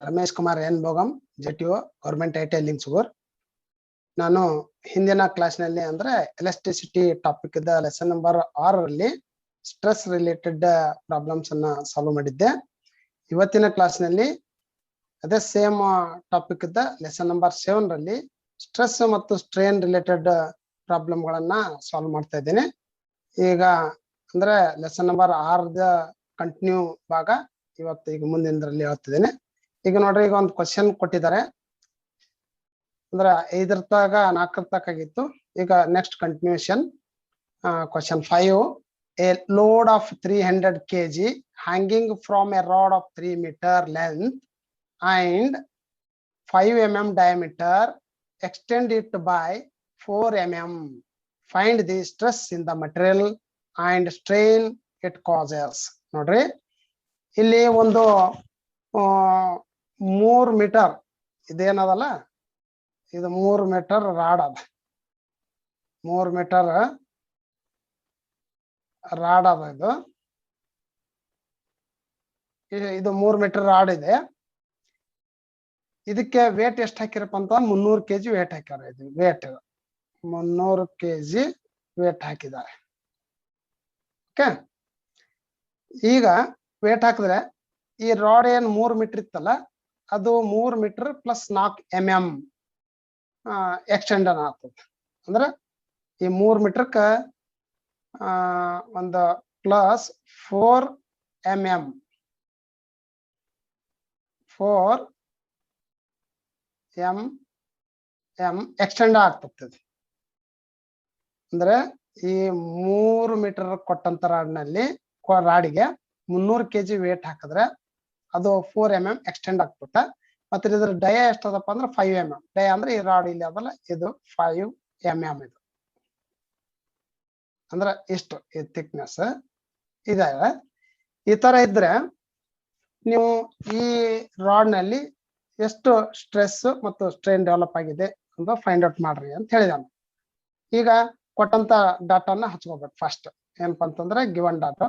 Ramesh Kumar N Bhogam JTO government IT Lingsugur. ನಾನು ಹಿಂದಿನ ಕ್ಲಾಸ್ನಲ್ಲಿ ಅಂದ್ರೆ ಎಲೆಕ್ಟ್ರಿಸಿಟಿ ಟಾಪಿಕ್ ಇದ್ದ ಲೆಸನ್ ನಂಬರ್ 6 ರಲ್ಲಿ ಸ್ಟ್ರೆಸ್ ರಿಲೇಟೆಡ್ ಪ್ರಾಬ್ಲಮ್ಸ್ ಅನ್ನ ಸಾಲ್ವ್ ಮಾಡಿದ್ದೆ. ಇವತ್ತಿನ ಕ್ಲಾಸ್ನಲ್ಲಿ ಅದೇ ಸೇಮ್ ಟಾಪಿಕ್ ಇದ್ದ ಲೆಸನ್ ನಂಬರ್ 7 ರಲ್ಲಿ ಸ್ಟ್ರೆಸ್ ಮತ್ತು ಸ್ಟ್ರೇನ್ ರಿಲೇಟೆಡ್ ಪ್ರಾಬ್ಲಮ್ ಗಳನ್ನ ಸಾಲ್ವ್ ಮಾಡ್ತಾ ಇದ್ದೇನೆ. ಈಗ ಅಂದ್ರೆ ಲೆಸನ್ ನಂಬರ್ 6 ಕಂಟಿನ್ಯೂ ಭಾಗ ಇವತ್ತು ಈಗ ಮುಂದಿನದ್ರಲ್ಲಿ ಹೇಳ್ತಿದ್ದೇನೆ. ಈಗ ನೋಡ್ರಿ, ಈಗ ಒಂದು ಕ್ವಶನ್ ಕೊಟ್ಟಿದ್ದಾರೆ, ಅಂದ್ರೆ 5 ತಗ 4 ತಕ ಆಗಿತ್ತು. ಈಗ next continuation question 5. A load of 300 kg hanging from a rod of 3 meter length and 5 mm diameter, extend it by 4 mm. Find the stress in the material and strain it causes. ನೋಡ್ರಿ, ಇಲ್ಲಿ ಒಂದು 3 metre ಇದೇನದಲ್ಲ, ಇದು 3 metre rod ಅದ. 3 metre rod ಅದ. ಇದು 3 metre rod ಇದೆ. ಇದಕ್ಕೆ wait ಎಷ್ಟು ಹಾಕಿರಪ್ಪ ಅಂತ 300 kg ವೇಟ್ ಹಾಕ್ಯಾರ. ಇದು ವೇಟ್ 300 kg ವೇಟ್ ಹಾಕಿದ್ದಾರೆ. ಓಕೆ, ಈಗ ವೇಟ್ ಹಾಕಿದ್ರೆ ಈ ರಾಡ್ ಏನ್ 3 ಮೀಟರ್ ಇತ್ತಲ್ಲ, ಅದು 3 ಮೀಟರ್ ಪ್ಲಸ್ 4 mm ಎಕ್ಸ್ಟೆಂಡನ್ ಆಗ್ತದೆ. ಅಂದ್ರೆ ಈ 3 ಮೀಟರ್ಕ ಒಂದು ಪ್ಲಸ್ 4 mm 4 mm ಎಕ್ಸ್ಟೆಂಡ್ ಆಗ್ತದೆ. ಅಂದ್ರೆ ಈ 3 ಮೀಟರ್ ಕೊಟ್ಟಂತ ರಾಡ್ನಲ್ಲಿ ರಾಡಿಗೆ 300 kg ವೇಟ್ ಹಾಕಿದ್ರೆ ಅದು 4 mm ಎಕ್ಸ್ಟೆಂಡ್ ಆಗ್ತದೆ. ಮತ್ತೆ ಇದ್ರ ಡಯ ಎಷ್ಟದಪ್ಪ ಅಂದ್ರೆ 5 mm. ಡಯ ಅಂದ್ರೆ ಈ ರಾಡ್ ಇಲ್ಲಿ ಅದಲ್ಲ, ಇದು 5 mm. ಇದು ಅಂದ್ರೆ ಇಷ್ಟು ಥಿಕ್ನೆಸ್ ಇದೆ. ಈ ತರ ಇದ್ರೆ ನೀವು ಈ ರಾಡ್ ನಲ್ಲಿ ಎಷ್ಟು ಸ್ಟ್ರೆಸ್ ಮತ್ತು ಸ್ಟ್ರೇನ್ ಡೆವಲಪ್ ಆಗಿದೆ ಅಂತ ಫೈಂಡ್ ಔಟ್ ಮಾಡ್ರಿ ಅಂತ ಹೇಳಿದಾನೆ. ಈಗ ಕೊಟ್ಟಂತ ಡಾಟಾನ ಹಚ್ಕೋಬೇಕು. ಫಸ್ಟ್ ಏನಪ್ಪ ಅಂತಂದ್ರೆ ಗಿವನ್ ಡಾಟಾ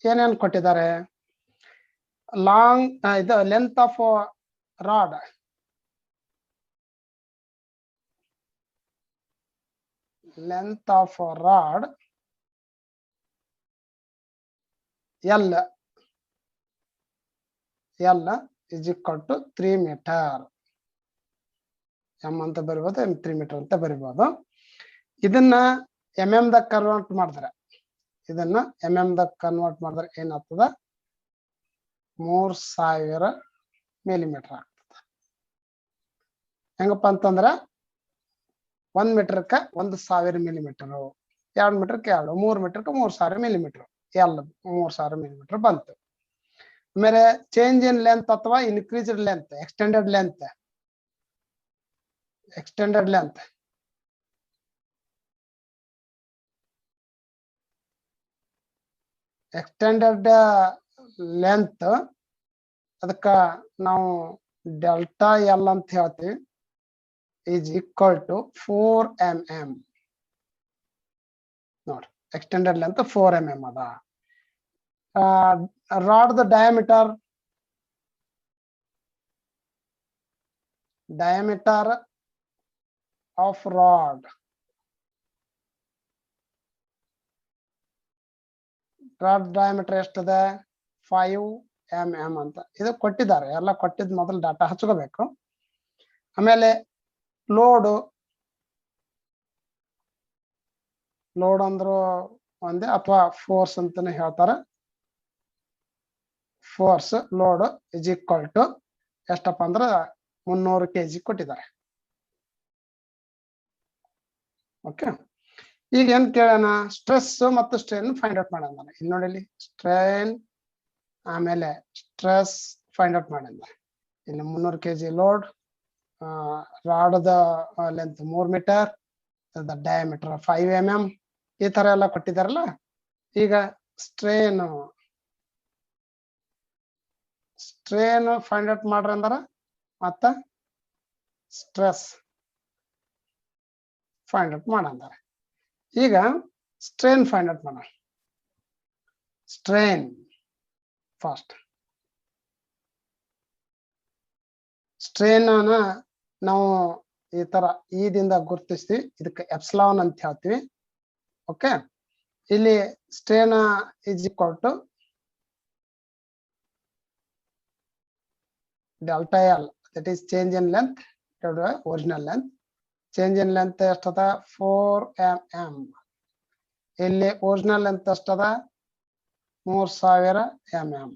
ಏನೇನ್ ಕೊಟ್ಟಿದ್ದಾರೆ. ಲಾಂಗ್ ಇದು length of rod L is equal to 3 meter. M ಅಂತ ಬರಿಬಹುದು, 3 ಮೀಟರ್ ಅಂತ ಬರಿಬಹುದು. ಇದನ್ನ mm ದಾಗ ಕನ್ವರ್ಟ್ ಮಾಡಿದ್ರೆ ಏನಾಗ್ತದ, 3000 ಮಿಲಿಮೀಟರ್ ಆಗ್ತದೆ. ಹೆಂಗಪ್ಪ ಅಂತಂದ್ರೆ 1 ಮೀಟರ್ಗೆ 1000 ಮಿಲಿಮೀಟರ್, 2 ಮೀಟರ್ಗೆ 2, 3 ಮೀಟರ್ಗೆ 3000 ಮಿಲಿಮೀಟರ್. L 3000 ಮಿಲಿಮೀಟರ್ ಬಂತು. ಆಮೇಲೆ ಚೇಂಜ್ ಇನ್ ಲೆಂತ್ ಅಥವಾ ಇನ್ಕ್ರೀಸ್ಡ್ ಲೆಂತ್, ಎಕ್ಸ್ಟೆಂಡೆಡ್ ಲೆಂತ್ ಅದಕ್ಕ ನಾವು ಡೆಲ್ಟಾ ಎಲ್ ಅಂತ ಹೇಳ್ತೀವಿ. Is equal to 4 mm. ನೋಡ್ರಿ, ಎಕ್ಸ್ಟೆಂಡೆಡ್ ಲೆಂತ್ 4 mm ಅದ. Rod the diameter of rod diameter ಎಷ್ಟದೆ, 5 mm ಅಂತ. ಇದು ಕೊಟ್ಟಿದ್ದಾರೆ, ಎಲ್ಲ ಕೊಟ್ಟಿದ್ ಮೊದಲು ಡಾಟಾ ಹಚ್ಕೋಬೇಕು. ಆಮೇಲೆ ಲೋಡ್ ಅಂದ್ರು ಒಂದೇ ಅಥವಾ ಫೋರ್ಸ್ ಅಂತಾನೆ ಹೇಳ್ತಾರೆ. Force load is equal to ಎಷ್ಟಪ್ಪ ಅಂದ್ರೆ 300 kg ಕೊಟ್ಟಿದ್ದಾರೆ. ಓಕೆ, ಈಗ ಏನ್ ಕೇಳೋಣ, ಸ್ಟ್ರೆಸ್ ಮತ್ತು ಸ್ಟ್ರೇನ್ ಫೈಂಡ್ ಔಟ್ ಮಾಡೋಣ. ಇಲ್ಲಿ ನೋಡಿ, ಸ್ಟ್ರೇನ್ ಆಮೇಲೆ ಸ್ಟ್ರೆಸ್ ಫೈಂಡ್ ಔಟ್ ಮಾಡೋಣ. ಇಲ್ಲಿ 300 kg ಲೋಡ್, ರಾಡದ ಲೆಂತ್ 3 ಮೀಟರ್, ಡಯಾಮೀಟರ್ 5 mm, ಈ ತರ ಎಲ್ಲ ಕೊಟ್ಟಿದಾರಲ್ಲ. ಈಗ ಸ್ಟ್ರೇನ್ ಫೈಂಡ್ ಔಟ್ ಮಾಡ್ರಿ ಅಂದಾರ, ಮತ್ತ ಸ್ಟ್ರೆಸ್ ಫೈಂಡ್ ಔಟ್ ಮಾಡಂದಾರ. ಈಗ ಸ್ಟ್ರೇನ್ ಫೈಂಡ್ ಔಟ್ ಮಾಡೋಣ. Strain first. ಸ್ಟ್ರೇನ್ ಅನ್ನ ನಾವು ಈ ತರ ಇದಿಂದ ಗುರುತಿಸ್ತೀವಿ, ಇದಕ್ಕೆ ಎಪ್ಸಿಲಾನ್ ಅಂತ ಹೇಳ್ತೀವಿ. ಓಕೆ, ಇಲ್ಲಿ strain is equal to delta L, that is change in length original length. Change in length ಎಷ್ಟದ 4 mm. ಇಲ್ಲಿ ಒರಿಜಿನಲ್ ಲೆಂತ್ ಎಷ್ಟದ 3000 mm.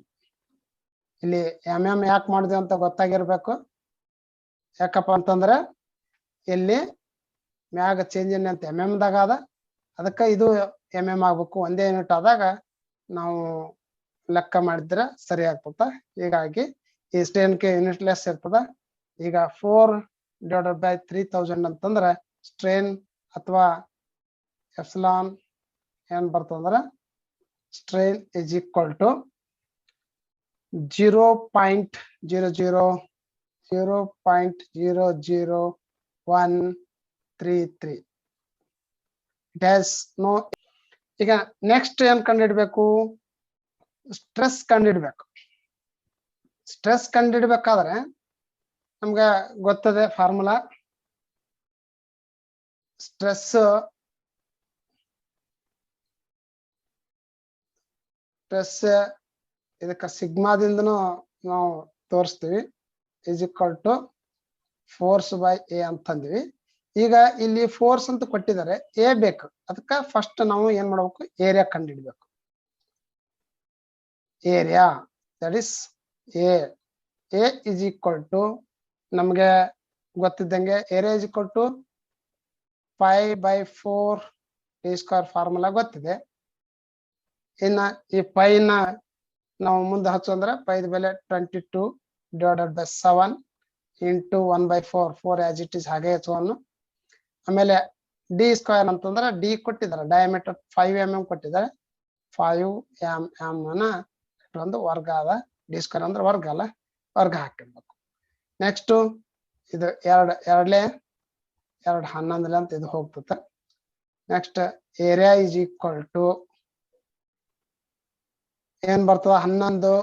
ಇಲ್ಲಿ mm ಯಾಕೆ ಮಾಡಿದ್ವಿ ಅಂತ ಗೊತ್ತಾಗಿರ್ಬೇಕು. ಯಾಕಪ್ಪ ಅಂತಂದ್ರೆ ಇಲ್ಲಿ ಮ್ಯಾಗ ಚೇಂಜ್ ಇನ್ ಲೆಂತ್ mm ದಾಗ ಅದ, ಅದಕ್ಕೆ ಇದು mm ಆಗ್ಬೇಕು. ಒಂದೇ ಯೂನಿಟ್ ಆದಾಗ ನಾವು ಲೆಕ್ಕ ಮಾಡಿದ್ರೆ ಸರಿ ಆಗ್ತದ. ಹೀಗಾಗಿ ಈ ಸ್ಟ್ರೇನ್ ಗೆ ಯೂನಿಟ್ ಲೆಸ್ ಇರ್ತದ. ಈಗ 4/3000 ಅಂತಂದ್ರೆ ಸ್ಟ್ರೇನ್ ಅಥವಾ ಎಪ್ಸಿಲಾನ್ ಏನ್ ಬರ್ತಂದ್ರ strain is equal to 0.00133. It has no. ಈಗ ನೆಕ್ಸ್ಟ್ ಏನ್ ಕಂಡುಹಿಡಬೇಕು? ಸ್ಟ್ರೆಸ್ ಕಂಡುಹಿಡಬೇಕು. ಸ್ಟ್ರೆಸ್ ಕಂಡುಹಿಡಬೇಕಾದ್ರೆ ನಮ್ಗೆ ಗೊತ್ತದೆ ಫಾರ್ಮುಲಾ. ಸ್ಟ್ರೆಸ್ ಇದಕ್ಕೆ ಸಿಗ್ಮಾದಿಂದನೂ ನಾವು ತೋರಿಸ್ತೀವಿ. Is equal to force by A ಅಂತಂದ್ವಿ. ಈಗ ಇಲ್ಲಿ ಫೋರ್ಸ್ ಅಂತ ಕೊಟ್ಟಿದ್ದಾರೆ, ಎ ಬೇಕು. ಅದಕ್ಕೆ ಫಸ್ಟ್ ನಾವು ಏನ್ ಮಾಡ್ಬೇಕು? ಏರಿಯಾ ಕಂಡುಹಿಡಬೇಕು. Area that is A is equal to ನಮ್ಗೆ ಗೊತ್ತಿದ್ದಂಗೆ area is equal to π/4 d² formula ಗೊತ್ತಿದೆ. ಇನ್ನ ಈ ಪೈನ ನಾವು ಮುಂದೆ ಹಚ್ಚಂದ್ರೆ ಪೈದ ಬೆಲೆ 22 / 7 × 1/4, 4 ಆಸ್ ಇಟ್ ಇಸ್ ಹಾಗೆ ಹಚ್ಚುವನ್ನು. ಆಮೇಲೆ d² ಅಂತಂದ್ರೆ ಡಿ ಕೊಟ್ಟಿದ್ದಾರೆ, ಡಯಾಮೀಟರ್ 5 mm ಕೊಟ್ಟಿದ್ದಾರೆ. 5 mm ಒಂದು ವರ್ಗ ಅದ. d² ಅಂದ್ರೆ ವರ್ಗ ಅಲ್ಲ, ವರ್ಗ ಹಾಕಿರ್ಬೇಕು. ನೆಕ್ಸ್ಟ್ ಇದು 2 11 ಅಂತ ಇದು ಹೋಗ್ತದೆ. Next area is equal to ಏನ್ ಬರ್ತದ? 11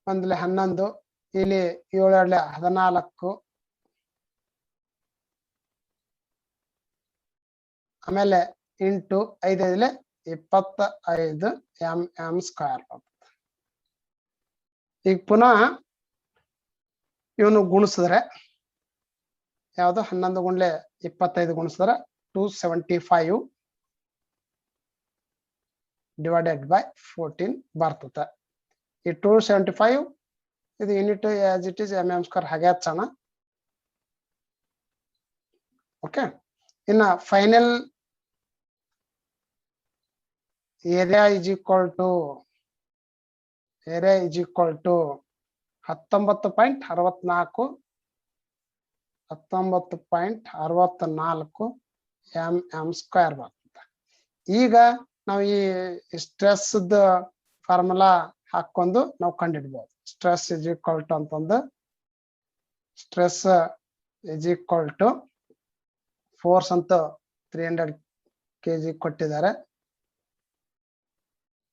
1 11, ಇಲ್ಲಿ 7 14, ಆಮೇಲೆ ಇಂಟು 5 25 mm². ಈಗ ಪುನಃ ಇವನು ಗುಣಿಸಿದ್ರೆ ಯಾವುದು? 11 × 25 ಗುಣಿಸಿದ್ರೆ 275 /14 ಬರ್ತದೆ. ಈ 275 ಇದು unit as it is mm² ಹಾಗೆ ಹಚ್ಚೋಣ. ಓಕೆ, ಇನ್ನ final area is equal to 19.64 mm² ಬರ್ತದೆ. ಈಗ ನಾವು ಈ ಸ್ಟ್ರೆಸ್ ಫಾರ್ಮುಲಾ ಹಾಕೊಂಡು ನಾವು ಕಂಡುಹಿಡ್ಬೋದು. ಸ್ಟ್ರೆಸ್ ಇಸ್ ಈಕ್ವಲ್ ಟು ಅಂತಂದು stress is equal to force ಅಂತ 300 kg ಕೊಟ್ಟಿದ್ದಾರೆ.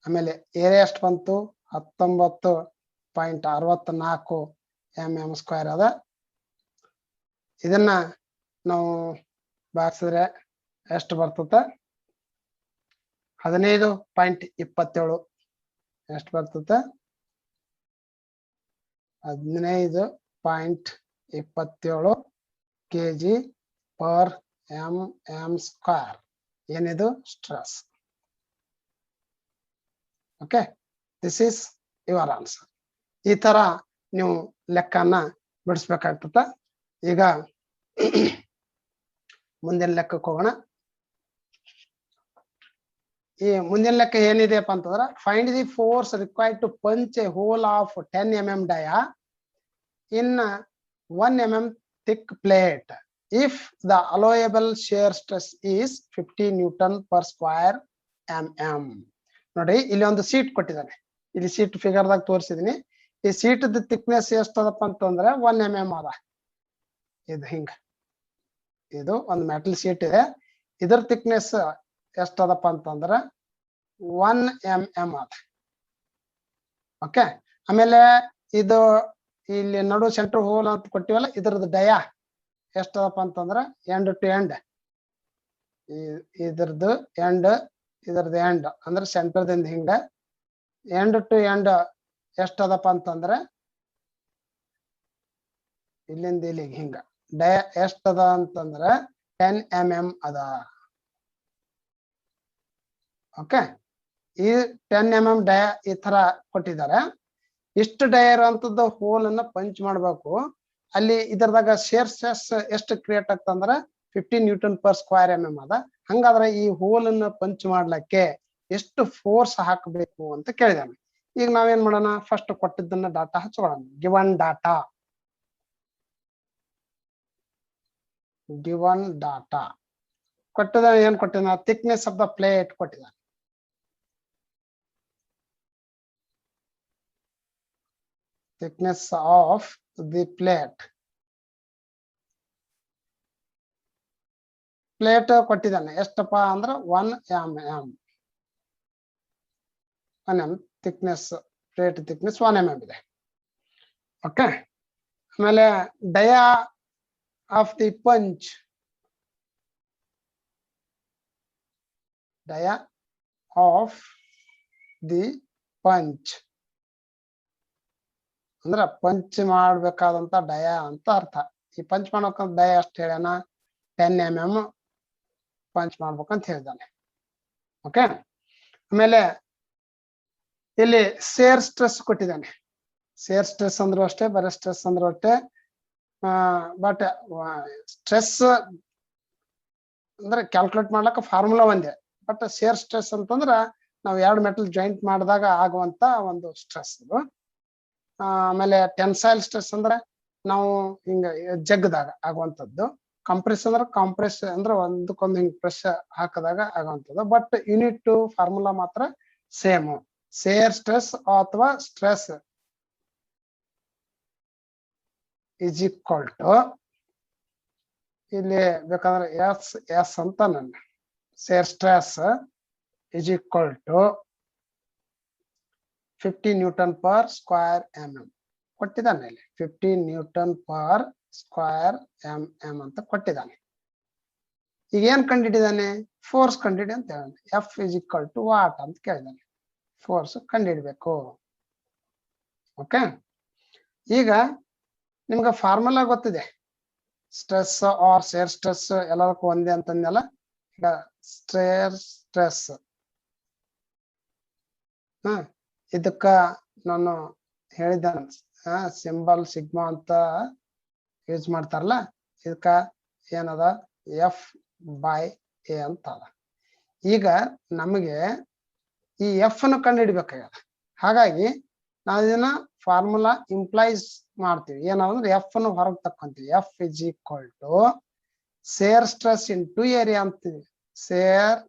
ಆಮೇಲೆ ಏರಿಯಾ ಎಷ್ಟು ಬಂತು? 19.64 mm² ಅದ. ಇದನ್ನ ನಾವು ಬಾಗಿಸಿದ್ರೆ ಎಷ್ಟು ಬರ್ತದೆ? 15.27 ಎಷ್ಟು ಬರ್ತದೆ? 15.27 kg/mm². ಏನಿದು? Stress. Okay, this is your answer. ಈ ತರ ನೀವು ಲೆಕ್ಕನ ಬಿಡಿಸ್ಬೇಕಾಗ್ತದೆ. ಈಗ ಮುಂದಿನ ಲೆಕ್ಕಕ್ಕೆ ಹೋಗೋಣ. ಈ ಮುಂದಿನ ಲೆಕ್ಕ ಏನಿದೆಯಪ್ಪ ಅಂತಂದ್ರೆ find the force required to punch a hole of 10 mm dia in 1 mm thick plate if the allowable shear stress is 50 Newton/square mm. ನೋಡಿ, ಇಲ್ಲಿ ಒಂದು ಸೀಟ್ ಕೊಟ್ಟಿದ್ದಾನೆ. ಇಲ್ಲಿ ಸೀಟ್ ಫಿಗರ್ ದಾಗ ತೋರಿಸಿದೀನಿ. ಈ ಸೀಟ್ ಥಿಕ್ನೆಸ್ ಎಷ್ಟದಪ್ಪ ಅಂತಂದ್ರೆ 1 mm ಅದ. ಇದು ಹಿಂಗ, ಇದು ಒಂದು ಮೆಟಲ್ ಶೀಟ್ ಇದೆ. ಇದರ ಥಿಕ್ನೆಸ್ ಎಷ್ಟದಪ್ಪ ಅಂತಂದ್ರೆ 1 mm ಅದ. ಓಕೆ, ಆಮೇಲೆ ಇದು ಇಲ್ಲಿ ನಡು ಸೆಂಟರ್ ಹೋಲ್ ಅಂತ ಕೊಟ್ಟಿವಲ್ಲ, ಇದ್ರದ್ದು ಡಯಾ ಎಷ್ಟದಪ್ಪ ಅಂತಂದ್ರೆ ಎಂಡ್ ಟು ಎಂಡ್, ಇದ್ರದ್ದು ಎಂಡ್ ಅಂದ್ರೆ ಸೆಂಟರ್ದಿಂದ ಹಿಂಗ ಎಂಡ್ ಟು ಎಂಡ್ ಎಷ್ಟದಪ್ಪ ಅಂತಂದ್ರೆ ಇಲ್ಲಿಂದ ಇಲ್ಲಿಗೆ ಹಿಂಗ ಡಯಾ ಎಷ್ಟದ ಅಂತಂದ್ರೆ 10 mm ಅದ. ಓಕೆ, ಈ 10 mm ಡಯಾ ಈ ತರ ಕೊಟ್ಟಿದ್ದಾರೆ. ಇಷ್ಟು ಡಯಾ ಇರುವಂತದ್ದು ಹೋಲ್ ಅನ್ನ ಪಂಚ್ ಮಾಡ್ಬೇಕು. ಅಲ್ಲಿ ಇದರದಾಗ ಶೇರ್ ಸ್ಟ್ರೆಸ್ ಎಷ್ಟು ಕ್ರಿಯೇಟ್ ಆಗ್ತಂದ್ರೆ 15 N/² ಅದ. ಹಂಗಾದ್ರೆ ಈ ಹೋಲ್ ಅನ್ನ ಪಂಚ್ ಮಾಡ್ಲಿಕ್ಕೆ ಎಷ್ಟು ಫೋರ್ಸ್ ಹಾಕಬೇಕು ಅಂತ ಕೇಳಿದಾನೆ. ಈಗ ನಾವೇನ್ ಮಾಡೋಣ, ಫಸ್ಟ್ ಕೊಟ್ಟಿದ್ದನ್ನ ಡಾಟಾ ಹಚ್ಕೊಳ್ಳೋಣ. ಗಿವನ್ ಡಾಟಾ ಕೊಟ್ಟಿದ ಏನ್ ಕೊಟ್ಟಿದ, ಥಿಕ್ನೆಸ್ ಆಫ್ ದ ಪ್ಲೇಟ್ ಕೊಟ್ಟಿದ. thickness of the plate ಕೊಟ್ಟಿದ್ದಾನೆ. ಎಷ್ಟಪ್ಪ ಅಂದ್ರೆ 1 mm thickness, plate thickness 1 mm ಇದೆ. ಓಕೆ, ಆಮೇಲೆ dia of the punch, dia of the punch ಅಂದ್ರ ಪಂಚ್ ಮಾಡ್ಬೇಕಾದಂತ ಡಯಾ ಅಂತ ಅರ್ಥ. ಈ ಪಂಚ್ ಮಾಡ್ಬೇಕಂತ ಡಯಾ ಅಷ್ಟು ಹೇಳ್ಯಾನ, 10 mm ಪಂಚ್ ಮಾಡ್ಬೇಕಂತ ಹೇಳಿದಾನೆ. ಓಕೆ, ಆಮೇಲೆ ಇಲ್ಲಿ ಸೇರ್ ಸ್ಟ್ರೆಸ್ ಕೊಟ್ಟಿದ್ದಾನೆ. ಸೇರ್ ಸ್ಟ್ರೆಸ್ ಅಂದ್ರೂ ಅಷ್ಟೇ, ಬರೀ ಸ್ಟ್ರೆಸ್ ಅಂದ್ರೂ ಅಷ್ಟೇ. ಬಟ್ ಸ್ಟ್ರೆಸ್ ಅಂದ್ರೆ ಕ್ಯಾಲ್ಕುಲೇಟ್ ಮಾಡ್ಲಕ್ಕ ಫಾರ್ಮುಲಾ ಒಂದೇ. ಬಟ್ ಸೇರ್ ಸ್ಟ್ರೆಸ್ ಅಂತಂದ್ರ ನಾವು 2 ಮೆಟಲ್ ಜಾಯಿಂಟ್ ಮಾಡಿದಾಗ ಆಗುವಂತ ಒಂದು ಸ್ಟ್ರೆಸ್ ಇದು. ಆಮೇಲೆ ಟೆನ್ಸೈಲ್ ಸ್ಟ್ರೆಸ್ ಅಂದ್ರೆ ನಾವು ಹಿಂಗ ಜಗ್ಗದಾಗ ಆಗುವಂತದ್ದು. ಕಂಪ್ರೆಸ್ ಅಂದ್ರೆ ಒಂದಕ್ಕೊಂದು ಹಿಂಗ್ ಪ್ರೆಸ್ ಹಾಕಿದಾಗ ಆಗುವಂತದ್ದು. ಬಟ್ ಯೂನಿಟ್ ಫಾರ್ಮುಲಾ ಮಾತ್ರ ಸೇಮ್. ಸೇರ್ ಸ್ಟ್ರೆಸ್ ಅಥವಾ ಸ್ಟ್ರೆಸ್ ಈಸ್ ಈಕ್ವಲ್ ಟು, ಇಲ್ಲಿ ಬೇಕಾದ್ರೆ ಎಸ್ ಅಂತ ನನ್ನ shear stress is equal to 50 N/² ಕೊಟ್ಟಿದ್ದಾನೆ. ಇಲ್ಲಿ 50 N/² ಅಂತ ಕೊಟ್ಟಿದ್ದಾನೆ. ಈಗ ಏನ್ ಕಂಡಿಡಿದಾನೆ, ಫೋರ್ಸ್ ಕಂಡಿಡಿ ಅಂತ ಹೇಳಿದಾನೆ. F is equal to what ಅಂತ ಕೇಳಿದಾನೆ. ಫೋರ್ಸ್ ಕಂಡಿಡ್ಬೇಕು. ಓಕೆ, ಈಗ ನಿಮ್ಗೆ ಫಾರ್ಮುಲಾ ಗೊತ್ತಿದೆ. ಸ್ಟ್ರೆಸ್ ಆರ್ ಸೇರ್ ಸ್ಟ್ರೆಸ್ ಎಲ್ಲದಕ್ಕೂ ಒಂದೇ ಅಂತಂದೆಲ್ಲ. ಈಗ ಸ್ಟ್ರೆಸ್ ಇದಕ್ಕ ನಾನು ಹೇಳಿದ್ದಾನೆ, ಸಿಂಬಲ್ ಸಿಗ್ಮಾ ಅಂತ ಯೂಸ್ ಮಾಡ್ತಾರಲ್ಲ, ಇದಕ್ಕ ಏನದ F/A ಅಂತ ಅದ. ಈಗ ನಮಗೆ ಈ ಎಫ್ ಅನ್ನು ಕಂಡು ಹಿಡಿಬೇಕಾಗ್ಯದ. ಹಾಗಾಗಿ ನಾವು ಇದನ್ನ ಫಾರ್ಮುಲಾ ಇಂಪ್ಲೈಸ್ ಮಾಡ್ತೀವಿ. ಏನಂದ್ರೆ ಎಫ್ ಅನ್ನು ಹೊರಗೆ ತಕ್ಕೊಂತೀವಿ. F is equal to shear stress into area ಅಂತೀವಿ. Shear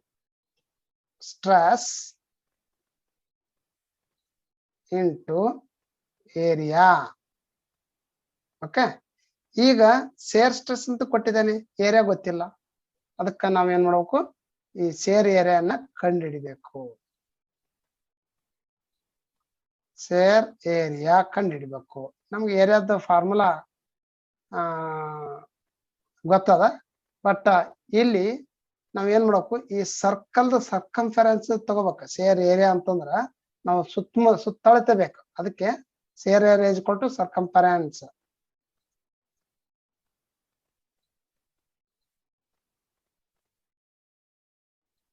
stress into area. Okay, ಈಗ ಸೇರ್ ಸ್ಟ್ರೆಸ್ ಅಂತ ಕೊಟ್ಟಿದ್ದಾನೆ, ಏರಿಯಾ ಗೊತ್ತಿಲ್ಲ. ಅದಕ್ಕೆ ನಾವೇನ್ ಮಾಡ್ಬೇಕು, ಈ ಸೇರ್ ಏರಿಯಾನ ಕಂಡು ಹಿಡಿಬೇಕು. ಸೇರ್ ಏರಿಯಾ ಕಂಡು ಹಿಡಿಬೇಕು. ನಮ್ಗೆ ಏರಿಯಾದ ಫಾರ್ಮುಲಾ ಗೊತ್ತದ. ಬಟ್ ಇಲ್ಲಿ ನಾವ್ ಏನ್ ಮಾಡ್ಬೇಕು, ಈ ಸರ್ಕಲ್ದ ಸರ್ಕಂಫರೆನ್ಸ್ ತಗೋಬೇಕು. ಸೇರ್ ಏರಿಯಾ ಅಂತಂದ್ರ ನಾವು ಸುತ್ತಳತೆ ಬೇಕು. ಅದಕ್ಕೆ shear area is equal to circumference.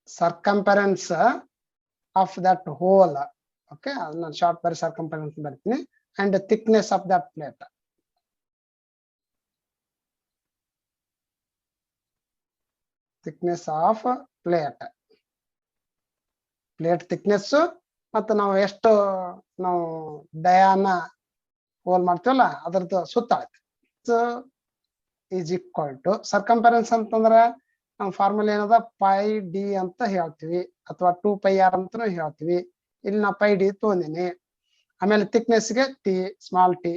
Circumference of that hole. Okay, ನಾನು ಶಾರ್ಟ್ ಬರೀ ಸರ್ಕಂಫರೆನ್ಸ್ ಬರ್ತೀನಿ. And thickness of that plate. Thickness of plate thickness ಮತ್ತು ನಾವು ಎಷ್ಟು ನಾವು ಡಯಾನ ಹೋಲ್ ಮಾಡ್ತೀವಲ್ಲ ಅದರದ್ದು ಸುತ್ತಾಳತೆ ಈಸ್ ಈಕ್ವಲ್ ಟು ಸರ್ಕಂಫರೆನ್ಸ್ ಅಂತಂದ್ರೆ ನಮ್ಮ ಫಾರ್ಮುಲಾ ಏನದ πd ಅಂತ ಹೇಳ್ತೀವಿ, ಅಥವಾ 2πr ಅಂತಾನು ಹೇಳ್ತೀವಿ. ಇಲ್ಲಿ ನಾ πd ತಗೊಂಡಿನಿ. ಆಮೇಲೆ ಥಿಕ್ನೆಸ್ಗೆ ಟಿ, ಸ್ಮಾಲ್ ಟಿ.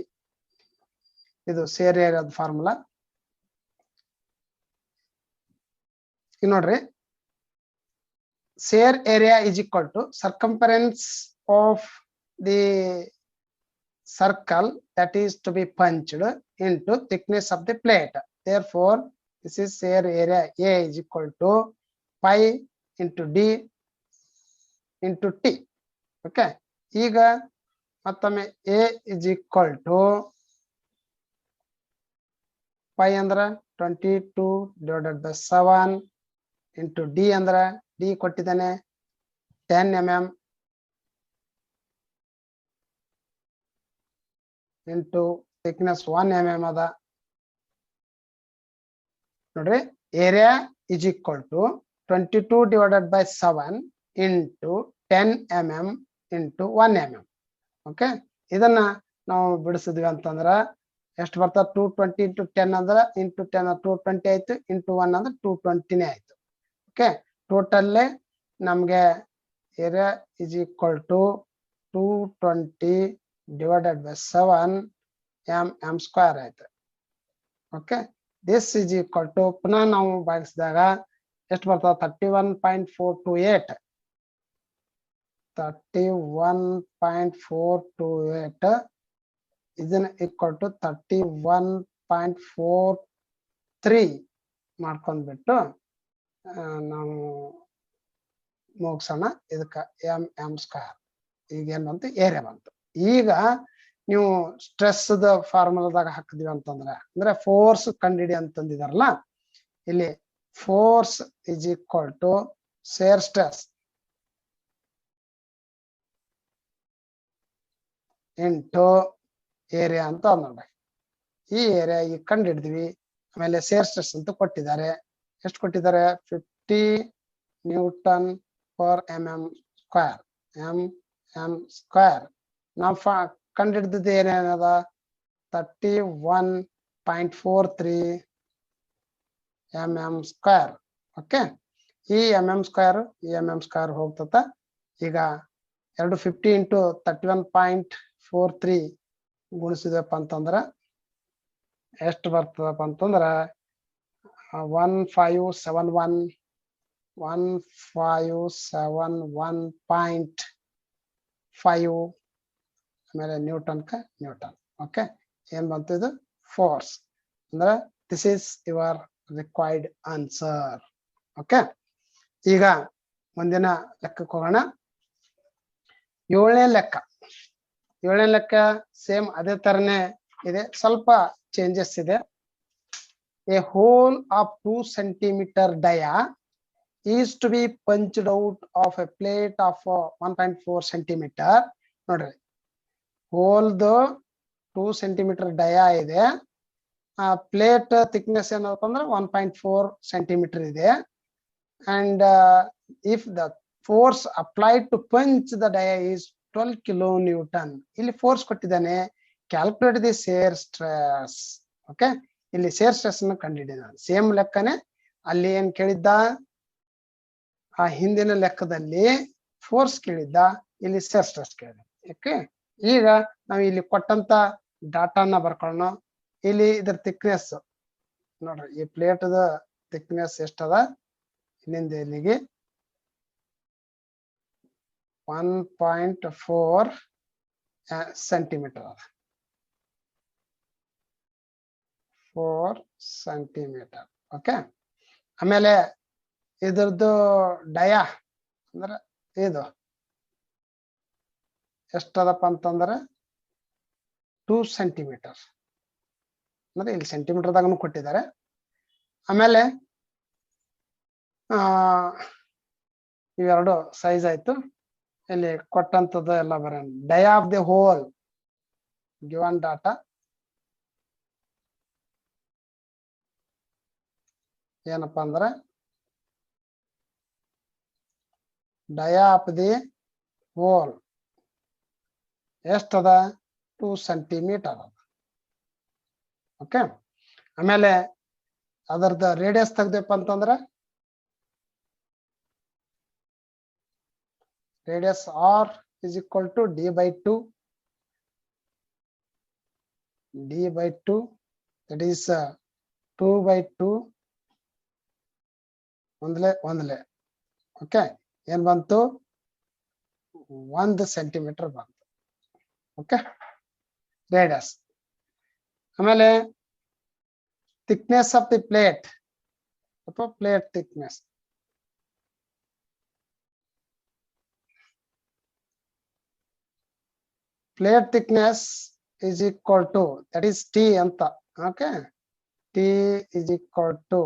ಇದು ಸೇರ್ ಏರಿಯಾದ ಫಾರ್ಮುಲಾ. ಈಗ ನೋಡ್ರಿ, shear area is equal to circumference of the circle that is to be punched into thickness of the plate. Therefore, this is shear area A is equal to pi into D into T. Okay. ಈಗ ಮತ್ತೊಮ್ಮೆ A is equal to pi ಅಂದ್ರೆ 22 divided by 7 into D ಅಂದ್ರೆ D ಕೊಟ್ಟಿದ್ದಾನೆ 10 mm into thickness 1 mm ಅದ ನೋಡ್ರಿ area is equal to 22 divided by 7 into 10 mm into 1 mm. Okay ಇದನ್ನ ನಾವು ಬಿಡಿಸಿದ್ವಿ ಅಂತಂದ್ರ ಎಷ್ಟು ಬರ್ತದೆ 220 into 10 ಅಂದ್ರೆ into 10 220 ಆಯ್ತು into 1 ಅಂದ್ರೆ 220 ನೇ ಆಯ್ತು. ಓಕೆ ಟೋಟಲ್ ನಮಗೆ area is equal to 220 divided by 7 mm square ಆಯ್ತು. Okay this is equal to ಪುನಃ ನಾವು ಭಾಗಿಸಿದಾಗ ಎಷ್ಟು ಬರ್ತದೆ 31.428 31.428 ಇದನ್ನ equal to 31.43 ಮಾಡ್ಕೊಂಡ್ಬಿಟ್ಟು ನಾವು ಮುಗಿಸೋಣ ಇದಕ್ಕೆ m ಸ್ಕ್ವೇರ್ ಈಗ ಏನ್ ಬಂತು ಏರಿಯಾ ಬಂತು. ಈಗ ನೀವು ಸ್ಟ್ರೆಸ್ ದ ಫಾರ್ಮುಲಾದಾಗ ಹಾಕಿದ್ವಿ ಅಂತಂದ್ರೆ ಅಂದ್ರೆ ಫೋರ್ಸ್ ಕಂಡಿಡಿ ಅಂತಂದಿದಾರಲ್ಲ ಇಲ್ಲಿ force is equal to shear stress into area ಅಂತ ನೋಡಿ. ಈ ಏರಿಯಾ ಈಗ ಕಂಡು ಹಿಡಿದ್ವಿ. ಆಮೇಲೆ shear stress ಅಂತ ಕೊಟ್ಟಿದ್ದಾರೆ. ಎಷ್ಟು ಕೊಟ್ಟಿದ್ದಾರೆ 50 Newton per mm square mm square. ನಾವು ಕಂಡು ಹಿಡಿದಿದ್ದು ಏನೇನದ 31.43 mm ಸ್ಕ್ವೇರ್. ಓಕೆ ಈ mm ಸ್ಕ್ವೇರ್ ಈ mm ಸ್ಕ್ವೇರ್ ಹೋಗ್ತದ. ಈಗ 250 into 31.43 ಗುಣಿಸಿದಪ್ಪ ಅಂತಂದ್ರ ಎಷ್ಟು ಬರ್ತದಪ್ಪ ಅಂತಂದ್ರ 1571.5 ಆಮೇಲೆ ನ್ಯೂಟನ್ ನ್ಯೂಟನ್. ಓಕೆ ಏನ್ ಬಂತು ಇದು ಫೋರ್ಸ್ ಅಂದ್ರೆ this is your required answer. Okay ಈಗ ಮುಂದಿನ ಲೆಕ್ಕಕ್ಕೆ ಹೋಗೋಣ. ಏಳನೇ ಲೆಕ್ಕ ಸೇಮ್ ಅದೇ ತರನೇ ಇದೆ, ಸ್ವಲ್ಪ ಚೇಂಜಸ್ ಇದೆ. A hole of 2 centimeter dia is to be punched out of a plate of 1.4 centimeter. ನೋಡ್ರಿ ಹೋಲ್ದು 2 centimeter dia ಇದೆ, ಆ ಪ್ಲೇಟ್ ಥಿಕ್ನೆಸ್ ಏನಪ್ಪ ಅಂದ್ರೆ 1.4 centimeter ಇದೆ. and if the force applied to punch the dia is 12 kilonewton. ಇಲ್ಲಿ force ಕೊಟ್ಟಿದ್ದಾನೆ, calculate the share stress. Okay ಇಲ್ಲಿ share stress ಅನ್ನು ಕಂಡುಹಿಡಿದ ಸೇಮ್ ಲೆಕ್ಕನೆ ಅಲ್ಲಿ ಏನ್ ಕೇಳಿದ್ದ ಆ ಹಿಂದಿನ ಲೆಕ್ಕದಲ್ಲಿ ಫೋರ್ಸ್ ಕೇಳಿದ್ದ, ಇಲ್ಲಿ ಶೇರ್ ಸ್ಟ್ರೆಸ್ ಕೇಳಿದ. ಓಕೆ ಈಗ ನಾವು ಇಲ್ಲಿ ಕೊಟ್ಟಂತ ಡಾಟಾನ ಬರ್ಕೊಳ್ಳೋಣ. ಇಲ್ಲಿ ಇದರ ಥಿಕ್ನೆಸ್ ನೋಡ್ರಿ, ಈ ಪ್ಲೇಟ್ ದ ಥಿಕ್ನೆಸ್ ಎಷ್ಟದ ಇಲ್ಲಿಂದ ಇಲ್ಲಿಗೆ 1.4 ಸೆಂಟಿಮೀಟರ್ ಅದ, 4 ಸೆಂಟಿಮೀಟರ್. ಓಕೆ ಆಮೇಲೆ ಇದ್ರದ್ದು ಡಯಾ ಅಂದ್ರೆ ಇದು ಎಷ್ಟದಪ್ಪ ಅಂತಂದ್ರೆ 2 ಸೆಂಟಿಮೀಟರ್ ಅಂದ್ರೆ ಇಲ್ಲಿ ಸೆಂಟಿಮೀಟರ್ದಾಗನು ಕೊಟ್ಟಿದ್ದಾರೆ. ಆಮೇಲೆ ಇವೆರಡು ಸೈಜ್ ಆಯ್ತು. ಇಲ್ಲಿ ಕೊಟ್ಟಂತದ್ದು ಎಲ್ಲ ಬರೋಣ. Dia of the hole given data ಏನಪ್ಪಾ ಅಂದ್ರೆ ಡಯಾ ಆಫ್ ದಿ ಹೋಲ್ ಎಷ್ಟದ 2 ಸೆಂಟಿಮೀಟರ್ ಅದ. ಓಕೆ ಆಮೇಲೆ ಅದರದ ರೇಡಿಯಸ್ ತೆಗ್ದಪ್ಪ ಅಂತಂದ್ರೆ radius r is equal to d by 2 that is 2 by 2 ಒಂದಲೇ. ಓಕೆ ಏನ್ ಬಂತು 1 ಸೆಂಟಿಮೀಟರ್ ಬಂತು. Okay, radius. ಆಮೇಲೆ ಥಿಕ್ನೆಸ್ ಆಫ್ ದಿ ಪ್ಲೇಟ್ ಅಥವಾ plate thickness. Plate thickness is equal to, that is T ಅಂತ. Okay, T is equal to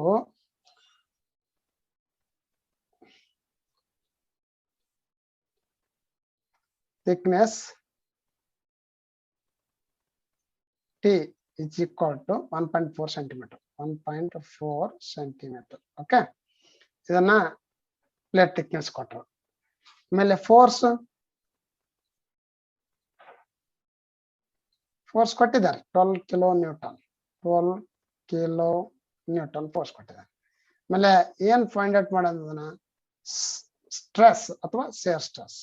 thickness T is equal to 1.4 centimeter. 1.4 centimeter. Okay, ಇದನ್ನ plate thickness ಕೊಟ್ಟರು. ಆಮೇಲೆ force ಕೊಟ್ಟಿದ್ದಾರೆ 12 kilo Newton. 12 kilo Newton force ಕೊಟ್ಟಿದ್ದಾರೆ. ಆಮೇಲೆ ಏನ್ find out ಮಾಡೋದನ್ನ stress ಅಥವಾ ಸೇರ್ ಸ್ಟ್ರೆಸ್.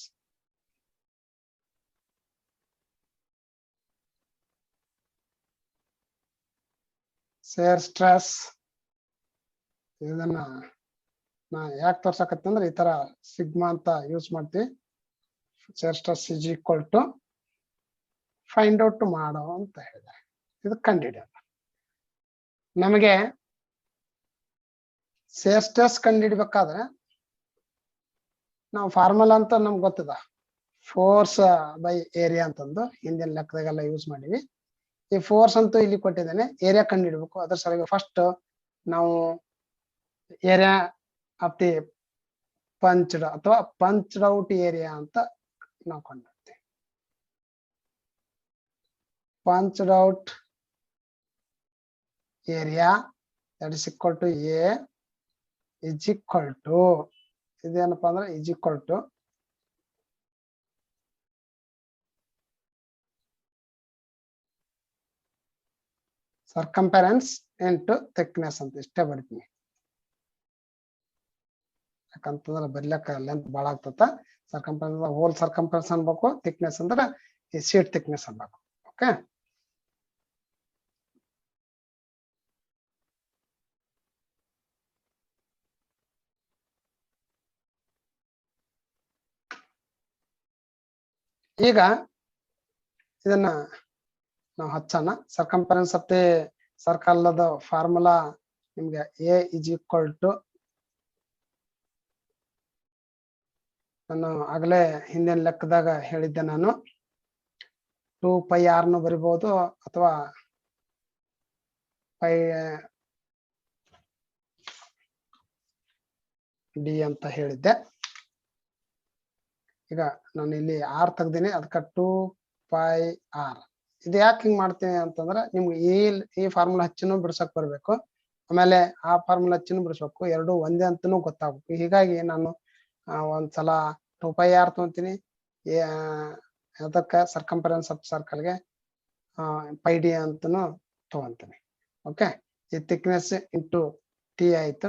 ಸೇರ್ ಸ್ಟ್ರೆಸ್ ಇದನ್ನ ನಾ ಯಾಕೆ ತೋರ್ಸಕತ್ತೀನಿ ಅಂದ್ರೆ ಈ ತರ ಸಿಗ್ಮಾ ಅಂತ ಯೂಸ್ ಮಾಡ್ತೀವಿ. Shear stress is equal to find out ಮಾಡೋ ಅಂತ ಹೇಳಿದ್ದಾರೆ. ಇದು ಕಂಡುಹಿಡಿಯೋದು. ನಮಗೆ ಸೇರ್ ಸ್ಟ್ರೆಸ್ ಕಂಡುಹಿಡಿಬೇಕಾದ್ರೆ ನಾವು ಫಾರ್ಮುಲಾ ಅಂತ ನಮ್ಗೆ ಗೊತ್ತದ, ಫೋರ್ಸ್ ಬೈ ಏರಿಯಾ ಅಂತಂದು ಹಿಂದಿನ ಲೆಕ್ಕದಾಗೆಲ್ಲ ಯೂಸ್ ಮಾಡಿವಿ. ಈ ಫೋರ್ಸ್ ಅಂತೂ ಇಲ್ಲಿ ಕೊಟ್ಟಿದ್ದೇನೆ, ಏರಿಯಾ ಕಂಡುಹಿಡ್ಬೇಕು. ಅದ್ರ ಸಲುವಾಗಿ ಫಸ್ಟ್ ನಾವು ಏರಿಯಾ ಆಫ್ ದಿ ಪಂಚ್ಡ್ ಅಥವಾ ಪಂಚ್ಡ್ ಔಟ್ ಏರಿಯಾ ಅಂತ ನಾವು ಕಂಡು punched out area, that is equal to A is equal to idenappa andre is equal to circumference into thickness ಅಂತ ಇಷ್ಟೇ ಬರ್ತೀನಿ. ಯಾಕಂತಂದ್ರೆ ಬರ್ಲಕ್ಕ ಲೆಂತ್ ಭಾಳ ಆಗ್ತದ. ಸರ್ಕಂಫರೆನ್ಸ್ ಹೋಲ್ ಸರ್ಕಂಫರೆನ್ಸ್ ಅನ್ಬೇಕು, ಥಿಕ್ನೆಸ್ ಅಂದ್ರೆ ಈ ಶೀಟ್ ಥಿಕ್ನೆಸ್ ಅನ್ಬೇಕು. ಓಕೆ, ಈಗ ಇದನ್ನ ನಾವು ಹಚ್ಚೋಣ. Circumference of the circle the formula ನಿಮ್ಗೆ A is equal to, ನಾನು ಆಗಲೇ ಹಿಂದಿನ ಲೆಕ್ಕದಾಗ ಹೇಳಿದ್ದೆ, ನಾನು 2πr ನು ಬರಿಬಹುದು ಅಥವಾ πd ಅಂತ ಹೇಳಿದ್ದೆ. ಈಗ ನಾನು ಇಲ್ಲಿ r ತೆಗ್ದೀನಿ, ಅದಕ್ಕೆ 2πr. ಇದು ಯಾಕೆ ಹಿಂಗ್ ಮಾಡ್ತೀನಿ ಅಂತಂದ್ರೆ ನಿಮ್ಗೆ ಈ ಫಾರ್ಮುಲಾ ಹಚ್ಚಿನೂ ಬಿಡ್ಸಕ್ ಬರ್ಬೇಕು, ಆಮೇಲೆ ಆ ಫಾರ್ಮುಲಾ ಹಚ್ಚಿನೂ ಬಿಡಿಸ್ಬೇಕು, ಎರಡು ಒಂದೇ ಅಂತನೂ ಗೊತ್ತಾಗ್ಬೇಕು. ಹೀಗಾಗಿ ನಾನು ಒಂದ್ಸಲ 2πr ತಗೊಂತೀನಿ, ಅದಕ್ಕೆ ಸರ್ಕಂಫರೆನ್ಸ್ ಆಫ್ ಸರ್ಕಲ್ಗೆ πd ಅಂತನೂ ತಗೊಂತೀನಿ. ಓಕೆ, ಈ ಥಿಕ್ನೆಸ್ ಇಂಟು ಟಿ ಆಯ್ತು.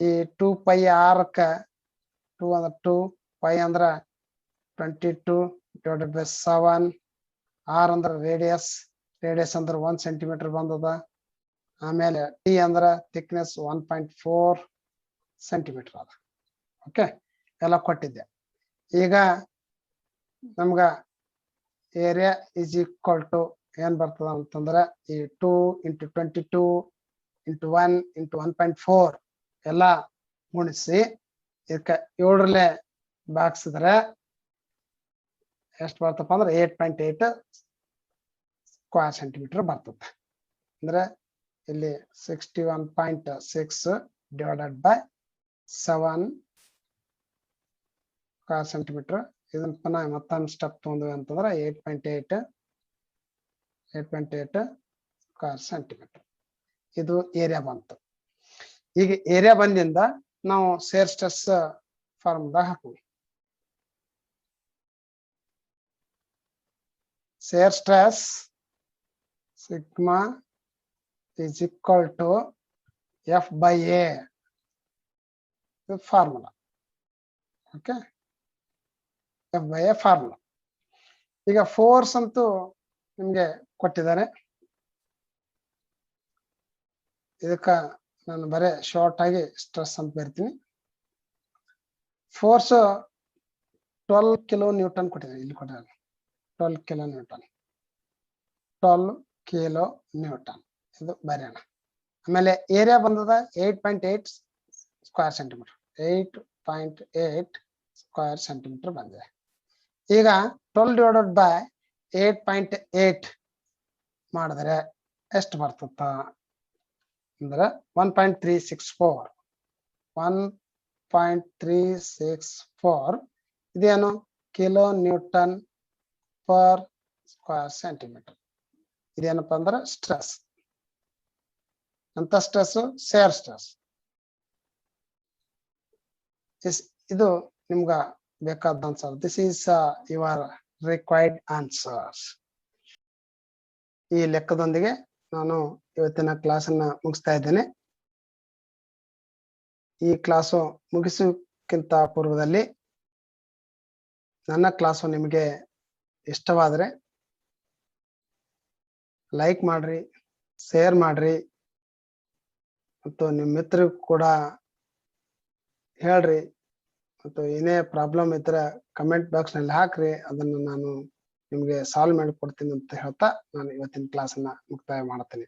ಈ 2πr 2 ಅಂದ್ರೆ 2, π ಅಂದ್ರೆ 22 ಡಿವೈಡೆಡ್ ಬೈ 7, r ಅಂದ್ರೆ ರೇಡಿಯಸ್ ಅಂದ್ರೆ 1 ಸೆಂಟಿಮೀಟರ್ ಬಂದದ. ಆಮೇಲೆ ಟಿ ಅಂದ್ರೆ ಥಿಕ್ನೆಸ್ 1.4 ಸೆಂಟಿಮೀಟರ್ ಅದ. ಓಕೆ, ಎಲ್ಲ ಕೊಟ್ಟಿದ್ದೆ. ಈಗ ನಮ್ಗ ಏರಿಯಾ ಇಸ್ ಈಕ್ವಲ್ ಟು ಏನ್ ಬರ್ತದ ಅಂತಂದ್ರೆ ಈ 2 × 22 × 1 × 1.4 ಎಲ್ಲ ಗುಣಿಸಿ ಇದಕ್ಕೆ 7ರಲ್ಲೇ ಭಾಗಿಸಿದ್ರೆ ಎಷ್ಟು ಬರ್ತಪ್ಪ ಅಂದ್ರೆ 8.8 ಸ್ಕ್ವೇರ್ ಸೆಂಟಿಮೀಟರ್ ಬರ್ತದೆ. ಅಂದ್ರೆ ಇಲ್ಲಿ 61.6 ಡಿವೈಡೆಡ್ ಬೈ 7 ಸ್ಕ್ವೇರ್ ಸೆಂಟಿಮೀಟರ್. ಇದನ್ನ ಪುನಃ ಮತ್ತೊಂದು ಸ್ಟೆಪ್ ತಗೊಂಡ್ವಿ ಅಂತಂದ್ರೆ 8.8 ಸ್ಕ್ವೇರ್ ಸೆಂಟಿಮೀಟರ್. ಇದು ಏರಿಯಾ ಬಂತು. ಈಗ ಏರಿಯಾ ಬಂದಿಂದ ನಾವು ಸೇರ್ ಸ್ಟ್ರೆಸ್ ಫಾರ್ಮುಲಾ ಹಾಕುವಿ. Shear stress sigma is equal to F/A, formula. Okay, F/A formula. ಈಗ ಫೋರ್ಸ್ ಅಂತೂ ನಿಮ್ಗೆ ಕೊಟ್ಟಿದ್ದಾರೆ. ಇದಕ್ಕ ನಾನು ಬರೇ ಶಾರ್ಟ್ ಆಗಿ ಸ್ಟ್ರೆಸ್ ಅಂತ ಬರ್ತೀನಿ. ಫೋರ್ಸ್ 12 ಕಿಲೋ ನ್ಯೂಟನ್ ಕೊಟ್ಟಿದ್ದಾರೆ, ಇಲ್ಲಿ ಕೊಟ್ಟಿದ್ದಾರೆ 12 ಕಿಲೋ ನ್ಯೂಟನ್, 12 ಕಿಲೋ ನ್ಯೂಟನ್ ಇದು ಬರೆಯೋಣ. ಆಮೇಲೆ ಏರಿಯಾ ಬಂದದ 8.8 ಸ್ಕ್ವೇರ್ ಸೆಂಟಿಮೀಟರ್, 8.8 ಸ್ಕ್ವೇರ್ ಸೆಂಟಿಮೀಟರ್ ಬಂದಿದೆ. ಈಗ 12 ಡಿವೈಡೆಡ್ ಬೈ 8.8 ಮಾಡಿದ್ರೆ ಎಷ್ಟು ಬರ್ತದ ಅಂದ್ರೆ 1.364 1.364 ಇದೇನು kilo Newton per square centimetre. ಇದೇನಪ್ಪ ಅಂದ್ರೆ ಸ್ಟ್ರೆಸ್. ಅಂತ ಸ್ಟ್ರೆಸ್ ಶೇರ್ ಸ್ಟ್ರೆಸ್. ಇದು ನಿಮ್ಗ ಬೇಕಾದ answer. This is your required answers. ಈ ಲೆಕ್ಕದೊಂದಿಗೆ ನಾನು ಇವತ್ತಿನ ಕ್ಲಾಸ್ ಅನ್ನ ಮುಗಿಸ್ತಾ ಇದ್ದೇನೆ. ಈ ಕ್ಲಾಸು ಮುಗಿಸೋಕ್ಕಿಂತ ಪೂರ್ವದಲ್ಲಿ ನನ್ನ ಕ್ಲಾಸು ನಿಮಗೆ ಇಷ್ಟವಾದರೆ ಲೈಕ್ ಮಾಡ್ರಿ, ಶೇರ್ ಮಾಡ್ರಿ ಮತ್ತು ನಿಮ್ಮ ಮಿತ್ರರಿಗೂ ಕೂಡ ಹೇಳ್ರಿ. ಮತ್ತು ಏನೇ ಪ್ರಾಬ್ಲಮ್ ಇದ್ರೆ ಕಮೆಂಟ್ ಬಾಕ್ಸ್ ನಲ್ಲಿ ಹಾಕ್ರಿ, ಅದನ್ನು ನಾನು ನಿಮ್ಗೆ ಸಾಲ್ವ್ ಮಾಡಿ ಕೊಡ್ತೀನಿ ಅಂತ ಹೇಳ್ತಾ ನಾನು ಇವತ್ತಿನ ಕ್ಲಾಸ್ ಅನ್ನ ಮುಕ್ತಾಯ ಮಾಡ್ತೀನಿ.